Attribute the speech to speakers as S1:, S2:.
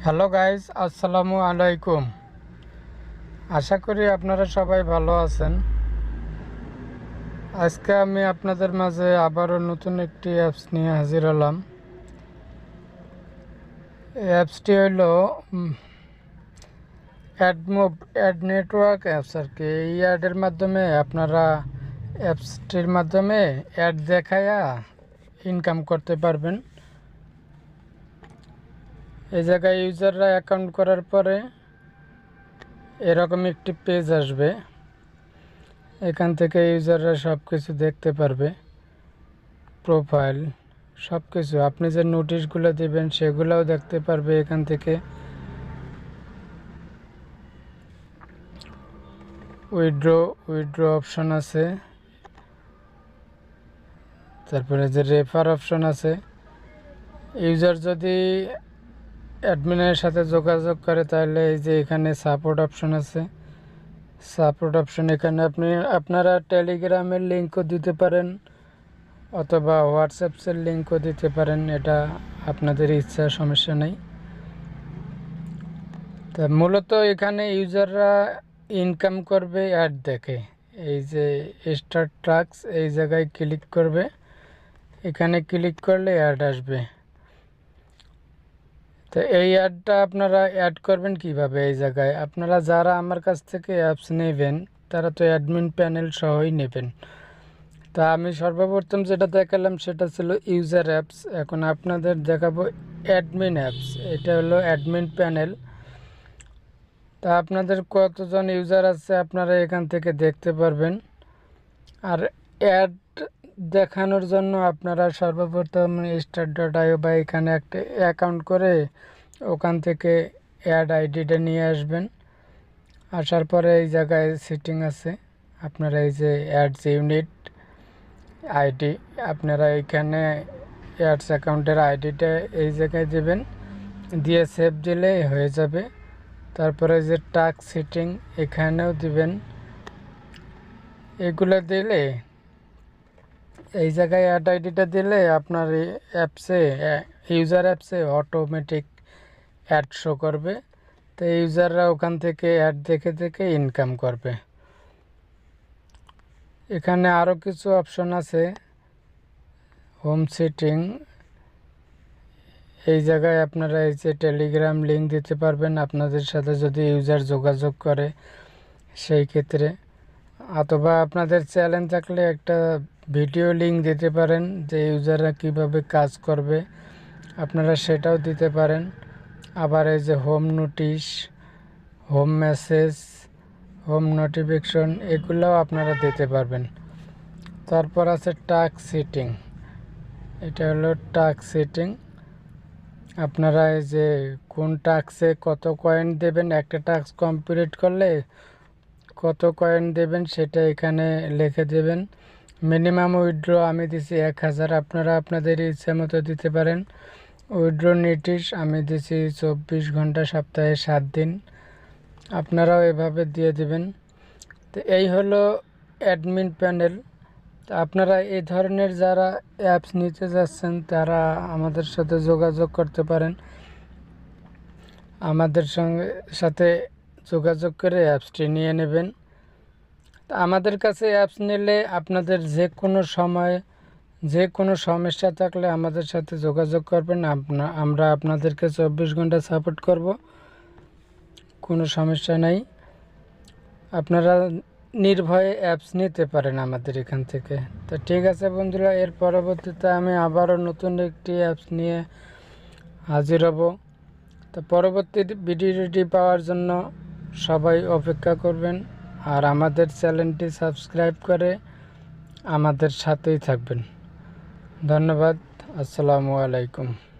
S1: Hello guys, আসসালামু আলাইকুম। আশা করি আপনারা সবাই ভালো আছেন। আজকে আমি আপনাদের মাঝে আবারও নতুন একটি অ্যাপস নিয়ে হাজির হলাম। এই অ্যাপসটি হইল অ্যাড নেটওয়ার্ক অ্যাপস আর কি। এই অ্যাডের মাধ্যমে আপনারা অ্যাপসটির মাধ্যমে অ্যাড দেখায়া ইনকাম করতে পারবেন। এই জায়গায় ইউজাররা অ্যাকাউন্ট করার পরে এরকম একটি পেজ আসবে। এখান থেকে ইউজাররা সব কিছু দেখতে পারবে, প্রোফাইল সব কিছু। আপনি যে নোটিশগুলো দেবেন সেগুলোও দেখতে পারবে এখান থেকে। উইথড্র অপশন আছে, তারপরে যে রেফার অপশন আছে। ইউজার যদি অ্যাডমিনের সাথে যোগাযোগ করে তাহলে এই যে এখানে সাপোর্ট অপশন আছে। সাপোর্ট অপশন এখানে আপনারা টেলিগ্রামের লিঙ্কও দিতে পারেন অথবা হোয়াটসঅ্যাপের লিঙ্কও দিতে পারেন, এটা আপনাদের ইচ্ছা, সমস্যা নেই। তা মূলত এখানে ইউজাররা ইনকাম করবে অ্যাড দেখে। এই যে স্টার্ট টাস্ক, এই জায়গায় ক্লিক করবে। এখানে ক্লিক করলে অ্যাড আসবে। তো এই অ্যাডটা আপনারা অ্যাড করবেন কিভাবে? এই জায়গায় আপনারা যারা আমার কাছ থেকে অ্যাপস নেবেন তারা তো অ্যাডমিন প্যানেল সহই নেবেন। তা আমি সর্বপ্রথম যেটা দেখালাম সেটা ছিল ইউজার অ্যাপস। এখন আপনাদের দেখাবো অ্যাডমিন অ্যাপস। এটা হলো অ্যাডমিন প্যানেল। তা আপনাদের কতজন ইউজার আছে আপনারা এখান থেকে দেখতে পারবেন। আর অ্যাড দেখানোর জন্য আপনারা সর্বপ্রথম start.io বা এখানে একটা অ্যাকাউন্ট করে ওখান থেকে অ্যাড আইডিটা নিয়ে আসবেন। আসার পরে এই জায়গায় সেটিং আছে, আপনারা এই যে অ্যাডস ইউনিট আইডি, আপনারা এখানে অ্যাডস অ্যাকাউন্টের আইডিটা এই জায়গায় দেবেন, দিয়ে সেভ দিলে হয়ে যাবে। তারপরে যে টাস্ক সেটিং এখানেও দিবেন। এগুলো দিলে এই জায়গায় অ্যাড আইডিটা দিলে আপনার অ্যাপসে, ইউজার অ্যাপসে অটোমেটিক অ্যাড শো করবে। তো ইউজাররা ওখান থেকে অ্যাড দেখে দেখে ইনকাম করবে। এখানে আরও কিছু অপশন আছে, হোম সেটিং। এই জায়গায় আপনারা এই যে টেলিগ্রাম লিঙ্ক দিতে পারবেন আপনাদের সাথে যদি ইউজার যোগাযোগ করে সেই ক্ষেত্রে, অথবা আপনাদের চ্যালেঞ্জ থাকলে একটা ভিডিও লিঙ্ক দিতে পারেন যে ইউজাররা কিভাবে কাজ করবে, আপনারা সেটাও দিতে পারেন। আবার এই যে home notice, home message, home notification, এগুলোও আপনারা দিতে পারবেন। তারপর আছে টাস্ক সেটিং। এটা হলো টাস্ক সেটিং। আপনারা এই যে কোন টাস্কে কত কয়েন দেবেন, একটা টাস্ক কমপ্লিট করলে কত কয়েন দেবেন সেটা এখানে লিখে দেবেন। মিনিমাম উইথড্র আমি দিছি 1000, আপনারা আপনাদের ইচ্ছা মতো দিতে পারেন। উইথড্র নোটিশ আমি দিছি 24 ঘন্টা, সপ্তাহে 7 দিন, আপনারাও এভাবে দিয়ে দিবেন। তো এই হলো অ্যাডমিন প্যানেল। তো আপনারা এই ধরনের যারা অ্যাপস নিতে যাচ্ছেন তারা আমাদের সাথে যোগাযোগ করতে পারেন। আমাদের সাথে যোগাযোগ করে অ্যাপসটি নিয়ে নেবেন। তা আমাদের কাছে অ্যাপস নিলে আপনাদের যে কোনো সময় যে কোনো সমস্যা থাকলে আমাদের সাথে যোগাযোগ করবেন। আমরা আপনাদেরকে 24 ঘন্টা সাপোর্ট করব, কোনো সমস্যা নাই। আপনারা নির্ভয়ে অ্যাপস নিতে পারেন আমাদের এখান থেকে। তো ঠিক আছে বন্ধুরা, এর পরবর্তীতে আমি আবারও নতুন একটি অ্যাপস নিয়ে হাজির হব। তো পরবর্তী ভিডিওটি পাওয়ার জন্য সবাই অপেক্ষা করবেন, আর আমাদের চ্যানেলটি সাবস্ক্রাইব করে আমাদের সাথেই থাকবেন। ধন্যবাদ। আসসালামু আলাইকুম।